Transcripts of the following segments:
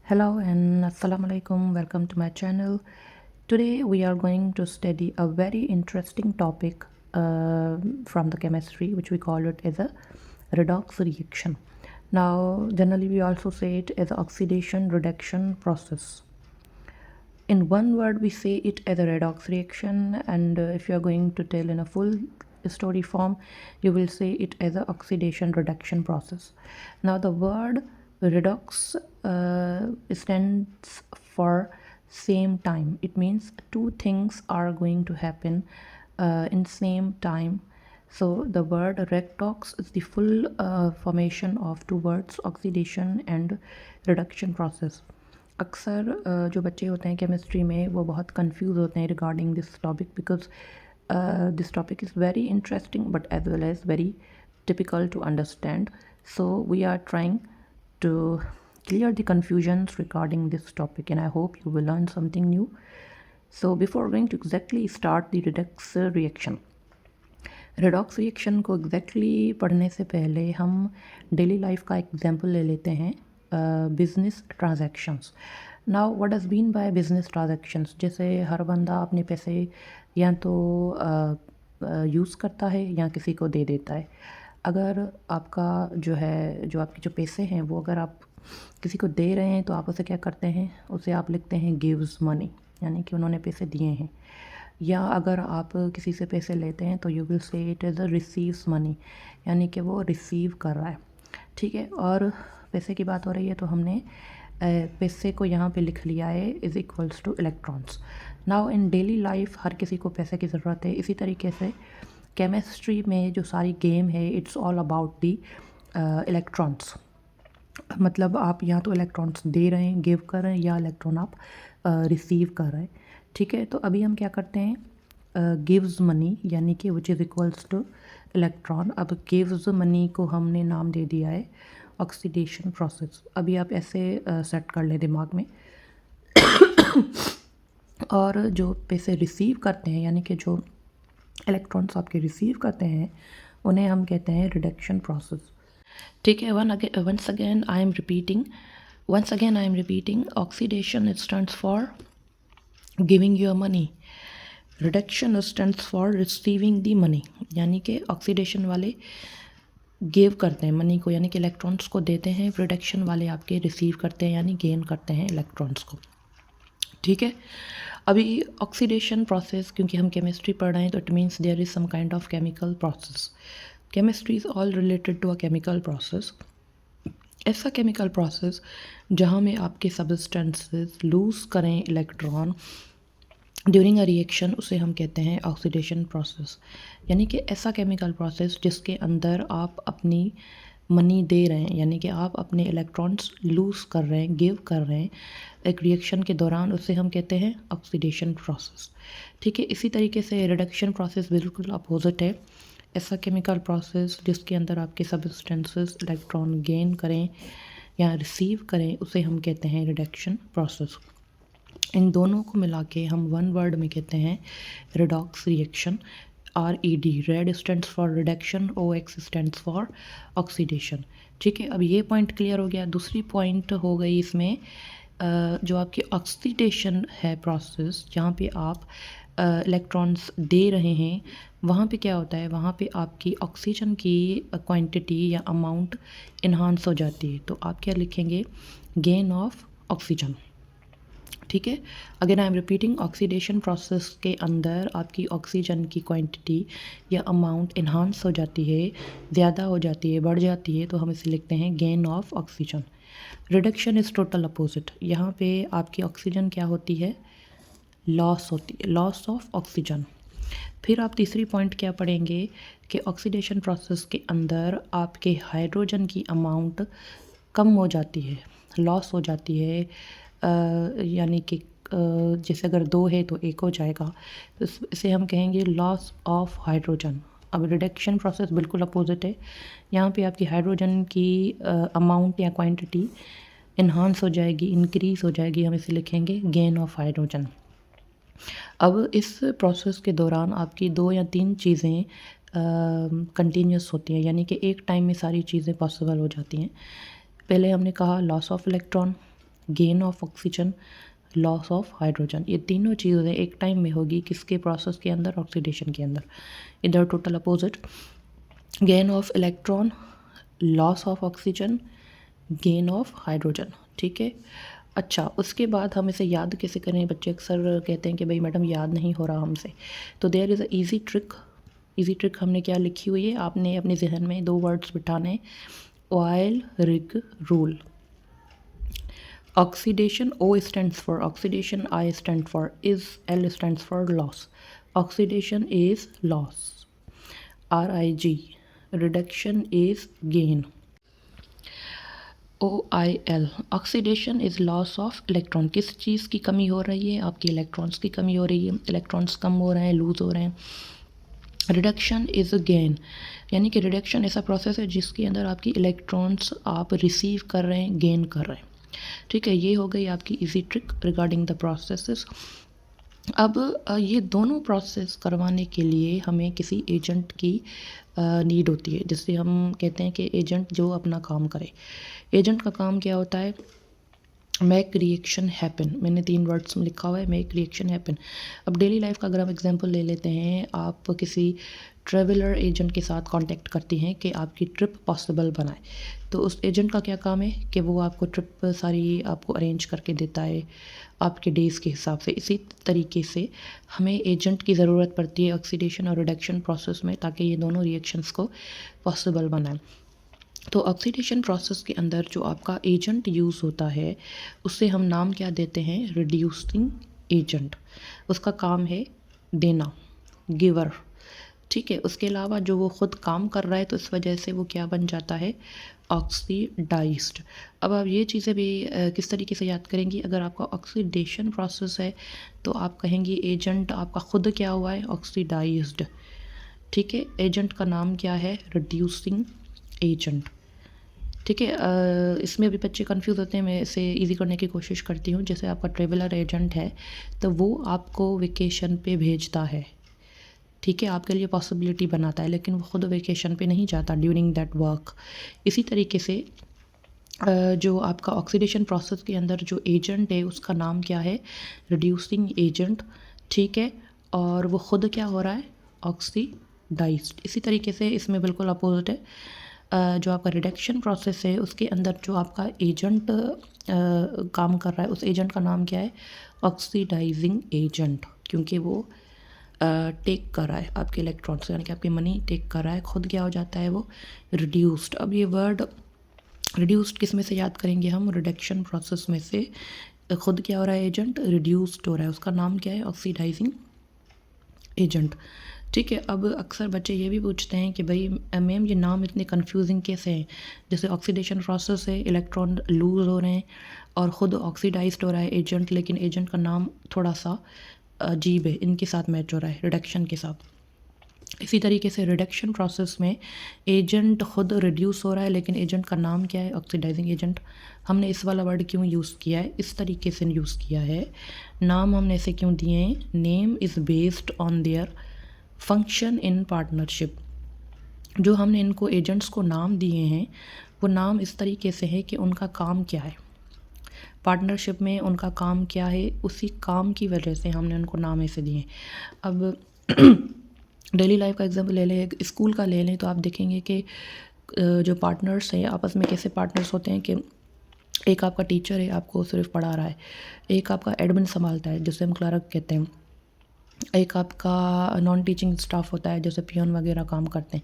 Hello and Assalamu alaikum. Welcome to my channel. Today we are going to study a very interesting topic from the chemistry, which we call it as a redox reaction. Now, generally we also say it as oxidation reduction process. In one word, we say it as a redox reaction, and if you are going to tell in a full story form, you will say it as a oxidation reduction process. Now, the word redox stands for same time. It means two things are going to happen in same time. So the word redox is the full formation of two words, oxidation and reduction process. अक्सर जो बच्चे होते हैं chemistry में वो बहुत confuse होते हैं regarding this topic because this topic is very interesting but as well as very difficult to understand. So we are trying to clear the confusions regarding this topic, and I hope you will learn something new. So before going to exactly start the redox reaction, redox reaction को exactly पढ़ने से पहले हम daily life का example ले लेते हैं business transactions. Now what does been by business transactions, जैसे हर बंदा अपने पैसे या तो यूज़ करता है या किसी को दे देता है. अगर आपका जो आपके जो पैसे हैं वो अगर आप किसी को दे रहे हैं तो आप उसे क्या करते हैं, उसे आप लिखते हैं गिव्स मनी, यानी कि उन्होंने पैसे दिए हैं. या अगर आप किसी से पैसे लेते हैं तो you will say it as a receives money, यानी कि वो रिसीव कर रहा है. ठीक है, और पैसे की बात हो रही है तो हमने पैसे को यहाँ पे लिख लिया है is equals to electrons. Now in daily life हर किसी को पैसे की ज़रूरत है. इसी तरीके से केमिस्ट्री में जो सारी गेम है it's all about the electrons. मतलब आप या तो इलेक्ट्रॉन्स दे रहे हैं, गिव कर रहे हैं, या इलेक्ट्रॉन आप रिसीव कर रहे हैं. ठीक है, तो अभी हम क्या करते हैं, गिव्स मनी यानी कि which is equals two electron. अब गिव्स मनी को हमने नाम दे दिया है ऑक्सीडेशन प्रोसेस. अभी आप ऐसे सेट कर लें दिमाग में. और जो पैसे रिसीव करते हैं यानी कि जो इलेक्ट्रॉन्स आपके रिसीव करते हैं उन्हें हम कहते हैं रिडक्शन प्रोसेस. ठीक है, once again I am repeating oxidation it stands for giving your money, reduction stands for receiving the money. यानी कि ऑक्सीडेशन वाले गिव करते हैं मनी को, यानी कि इलेक्ट्रॉन्स को देते हैं. रिडक्शन वाले आपके रिसीव करते हैं यानी गेन करते हैं इलेक्ट्रॉन्स को. ठीक है, अभी ऑक्सीडेशन प्रोसेस क्योंकि हम केमिस्ट्री पढ़ रहे हैं तो it means there is some kind of chemical process. Chemistry is all related to a chemical process. ऐसा केमिकल प्रोसेस जहाँ में आपके सब्सटेंसेस लूज़ करें इलेक्ट्रॉन ड्यूरिंग अ रिएक्शन, उसे हम कहते हैं ऑक्सीडेशन प्रोसेस. यानी कि ऐसा केमिकल प्रोसेस जिसके अंदर आप अपनी मनी दे रहे हैं, यानी कि आप अपने इलेक्ट्रॉन्स लूज़ कर रहे हैं, गिव कर रहे हैं एक रिएक्शन के दौरान, उसे हम कहते हैं ऑक्सीडेशन प्रोसेस. ठीक है, इसी तरीके से रिडक्शन प्रोसेस बिल्कुल अपोजिट है. ऐसा केमिकल प्रोसेस जिसके अंदर आपके सब्सटेंसेस इलेक्ट्रॉन गेन करें या रिसीव करें, उसे हम कहते हैं रिडक्शन प्रोसेस. इन दोनों को मिला के हम वन वर्ड में कहते हैं redox reaction. RED, red stands for reduction, OX stands for oxidation. ठीक है, अब ये पॉइंट क्लियर हो गया. दूसरी पॉइंट हो गई इसमें जो आपकी ऑक्सीडेशन है प्रोसेस, जहाँ पे आप इलेक्ट्रॉन्स दे रहे हैं, वहाँ पे क्या होता है, वहाँ पे आपकी ऑक्सीजन की क्वांटिटी या अमाउंट इन्हांस हो जाती है. तो आप क्या लिखेंगे, गेन ऑफ ऑक्सीजन. ठीक है, again I am repeating, oxidation process के अंदर आपकी ऑक्सीजन की क्वांटिटी या अमाउंट इन्हांस हो जाती है, ज़्यादा हो जाती है, बढ़ जाती है, तो हम इसे लिखते हैं gain of oxygen. Reduction is total opposite. यहाँ पे आपकी ऑक्सीजन क्या होती है, लॉस होती है, लॉस ऑफ ऑक्सीजन. फिर आप तीसरी पॉइंट क्या पढ़ेंगे कि ऑक्सीडेशन प्रोसेस के अंदर आपके हाइड्रोजन की अमाउंट कम हो जाती है, लॉस हो जाती है. यानी कि जैसे अगर 2 है तो 1 हो जाएगा, तो इसे हम कहेंगे लॉस ऑफ हाइड्रोजन. अब रिडक्शन प्रोसेस बिल्कुल अपोजिट है. यहाँ पे आपकी हाइड्रोजन की अमाउंट या क्वांटिटी इन्हांस हो जाएगी, इंक्रीज़ हो जाएगी, हम इसे लिखेंगे गेन ऑफ हाइड्रोजन. अब इस प्रोसेस के दौरान आपकी 2 या 3 चीज़ें कंटिन्यूस होती हैं, यानी कि एक टाइम में सारी चीज़ें पॉसिबल हो जाती हैं. पहले हमने कहा loss of electron, gain of oxygen, loss of hydrogen. ये तीनों चीज़ें एक टाइम में होगी किसके प्रोसेस के अंदर, ऑक्सीडेशन के अंदर। इधर total opposite, gain of electron, loss of oxygen, gain of hydrogen. ठीक है, अच्छा उसके बाद हम इसे याद कैसे करें? बच्चे अक्सर कहते हैं कि भाई मैडम याद नहीं हो रहा हमसे। तो there is a easy trick. Easy trick हमने क्या लिखी हुई है, आपने अपने जहन में 2 वर्ड्स बिठाने, oil rig rule. Oxidation, O stands for oxidation, I stands for is, L stands for loss. Oxidation is loss, RIG. Reduction is gain, OIL. Oxidation is loss of electron. किस चीज़ की कमी हो रही है? आपकी इलेक्ट्रॉन्स की कमी हो रही है, इलेक्ट्रॉन्स कम हो रहे हैं, लूज़ हो रहे हैं। रिडक्शन इज़ अ गेन, यानी कि रिडक्शन ऐसा प्रोसेस है जिसके अंदर आपकी इलेक्ट्रॉन्स आप रिसीव कर रहे हैं, गेन कर रहे हैं। ठीक है, ये हो गई आपकी easy trick regarding the processes. अब ये दोनों प्रोसेस करवाने के लिए हमें किसी एजेंट की नीड होती है, जिससे हम कहते हैं कि एजेंट जो अपना काम करे। एजेंट का काम क्या होता है? Make reaction happen. मैंने 3 वर्ड्स में लिखा हुआ है, मेक रिएक्शन हैपन। अब डेली लाइफ का अगर हम एग्जांपल ले लेते हैं, आप किसी ट्रैवलर एजेंट के साथ कांटेक्ट करती हैं कि आपकी ट्रिप पॉसिबल बनाए, तो उस एजेंट का क्या काम है कि वो आपको ट्रिप सारी आपको अरेंज करके देता है आपके डेज़ के हिसाब से। इसी तरीके से हमें एजेंट की ज़रूरत पड़ती है ऑक्सीडेशन और रिडक्शन प्रोसेस में, ताकि ये दोनों रिएक्शंस को पॉसिबल बनाएं। तो ऑक्सीडेशन प्रोसेस के अंदर जो आपका एजेंट यूज़ होता है उससे हम नाम क्या देते हैं? Reducing agent. उसका काम है देना, गिवर। ठीक है, उसके अलावा जो वो ख़ुद काम कर रहा है तो इस वजह से वो क्या बन जाता है? ऑक्सीडाइज्ड। अब आप ये चीज़ें भी किस तरीके से याद करेंगी? अगर आपका ऑक्सीडेशन प्रोसेस है तो आप कहेंगी एजेंट आपका ख़ुद क्या हुआ है? ऑक्सीडाइज्ड। ठीक है, एजेंट का नाम क्या है? Reducing agent. ठीक है, इसमें भी बच्चे कंफ्यूज होते हैं, मैं इसे इजी करने की कोशिश करती हूँ। जैसे आपका ट्रेवलर एजेंट है तो वो आपको वेकेशन पे भेजता है, ठीक है, आपके लिए पॉसिबिलिटी बनाता है, लेकिन वो खुद वेकेशन पे नहीं जाता ड्यूरिंग दैट वर्क। इसी तरीके से जो आपका ऑक्सीडेशन प्रोसेस के अंदर जो एजेंट है उसका नाम क्या है? Reducing agent. ठीक है, और वो खुद क्या हो रहा है? ऑक्सीडाइज्ड। इसी तरीके से इसमें बिल्कुल अपोजिट है, जो आपका रिडक्शन प्रोसेस है उसके अंदर जो आपका एजेंट काम कर रहा है उस एजेंट का नाम क्या है? ऑक्सीडाइजिंग एजेंट, क्योंकि वो टेक कर रहा है आपके इलेक्ट्रॉन्स, यानी कि आपकी मनी टेक कर रहा है, खुद क्या हो जाता है? वो रिड्यूस्ड। अब ये वर्ड रिड्यूस्ड किस में से याद करेंगे हम? रिडक्शन प्रोसेस में से। खुद क्या हो रहा है? एजेंट रिड्यूस्ड हो रहा है, उसका नाम क्या है? Oxidising agent. ठीक है, अब अक्सर बच्चे ये भी पूछते हैं कि भाई मैम ये नाम इतने कंफ्यूजिंग कैसे हैं? जैसे ऑक्सीडेशन प्रोसेस है, इलेक्ट्रॉन लूज़ हो रहे हैं और ख़ुद ऑक्सीडाइज्ड हो रहा है एजेंट, लेकिन एजेंट का नाम थोड़ा सा अजीब है, इनके साथ मैच हो रहा है रिडक्शन के साथ। इसी तरीके से रिडक्शन प्रोसेस में एजेंट खुद रिड्यूस हो रहा है, लेकिन एजेंट का नाम क्या है? Oxidising agent. हमने इस वाला वर्ड क्यों यूज़ किया है? इस तरीके से यूज़ किया है, नाम हमने ऐसे क्यों दिए हैं? Name is based on their function in partnership. जो हमने इनको एजेंट्स को नाम दिए हैं वो नाम इस तरीके से है कि उनका काम क्या है, पार्टनरशिप में उनका काम क्या है, उसी काम की वजह से हमने उनको नाम ऐसे दिए। अब डेली लाइफ का एग्जांपल ले लें, स्कूल का ले लें, तो आप देखेंगे कि जो पार्टनर्स हैं आपस में कैसे पार्टनर्स होते हैं कि एक आपका टीचर है, आपको सिर्फ पढ़ा रहा है, एक आपका एडमिन संभालता है जिसे हम क्लर्क कहते हैं, एक आपका नॉन टीचिंग स्टाफ होता है जैसे पियोन वगैरह काम करते हैं।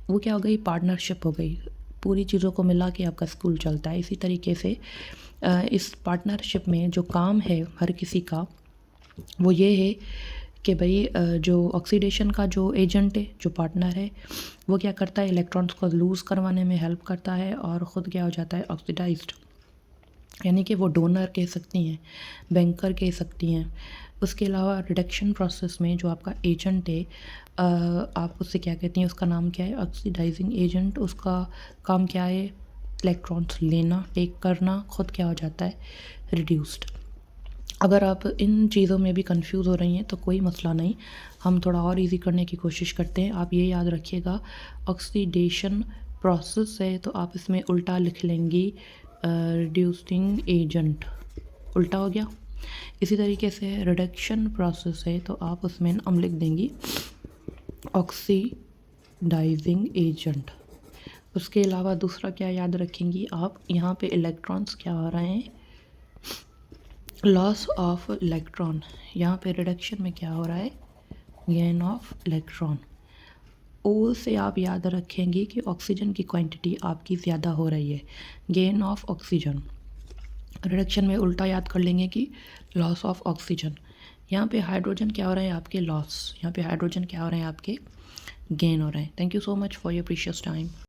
वो क्या हो गई? पार्टनरशिप हो गई, पूरी चीज़ों को मिला के आपका स्कूल चलता है। इसी तरीके से इस पार्टनरशिप में जो काम है हर किसी का वो ये है कि भाई जो ऑक्सीडेशन का जो एजेंट है, जो पार्टनर है, वो क्या करता है? इलेक्ट्रॉन्स को लूज़ करवाने में हेल्प करता है और ख़ुद क्या हो जाता है? ऑक्सीडाइज्ड। यानी कि वो डोनर कह सकती हैं, बैंकर कह सकती हैं। उसके अलावा रिडक्शन प्रोसेस में जो आपका एजेंट है आप उससे क्या कहती हैं? उसका नाम क्या है? Oxidising agent. उसका काम क्या है? इलेक्ट्रॉन्स लेना, टेक करना, खुद क्या हो जाता है? रिड्यूस्ड। अगर आप इन चीज़ों में भी कंफ्यूज हो रही हैं तो कोई मसला नहीं, हम थोड़ा और इजी करने की कोशिश करते हैं। आप ये याद रखिएगा, ऑक्सीडेशन प्रोसेस है तो आप इसमें उल्टा लिख लेंगी रिड्यूसिंग एजेंट। उल्टा हो गया। इसी तरीके से रिडक्शन प्रोसेस है तो आप उसमें हम लिख देंगी ऑक्सीडाइजिंग एजेंट। उसके अलावा दूसरा क्या याद रखेंगी आप, यहाँ पे इलेक्ट्रॉन्स क्या हो रहे हैं, लॉस ऑफ इलेक्ट्रॉन। यहाँ पे रिडक्शन में क्या हो रहा है, गेन ऑफ इलेक्ट्रॉन। ओ से आप याद रखेंगे कि ऑक्सीजन की क्वांटिटी आपकी ज़्यादा हो रही है, गेन ऑफ ऑक्सीजन। रिडक्शन में उल्टा याद कर लेंगे कि लॉस ऑफ ऑक्सीजन। यहाँ पे हाइड्रोजन क्या हो रहा है आपके, लॉस। यहाँ पे हाइड्रोजन क्या हो रहे हैं आपके, गेन हो रहे हैं। Thank you so much for your precious time.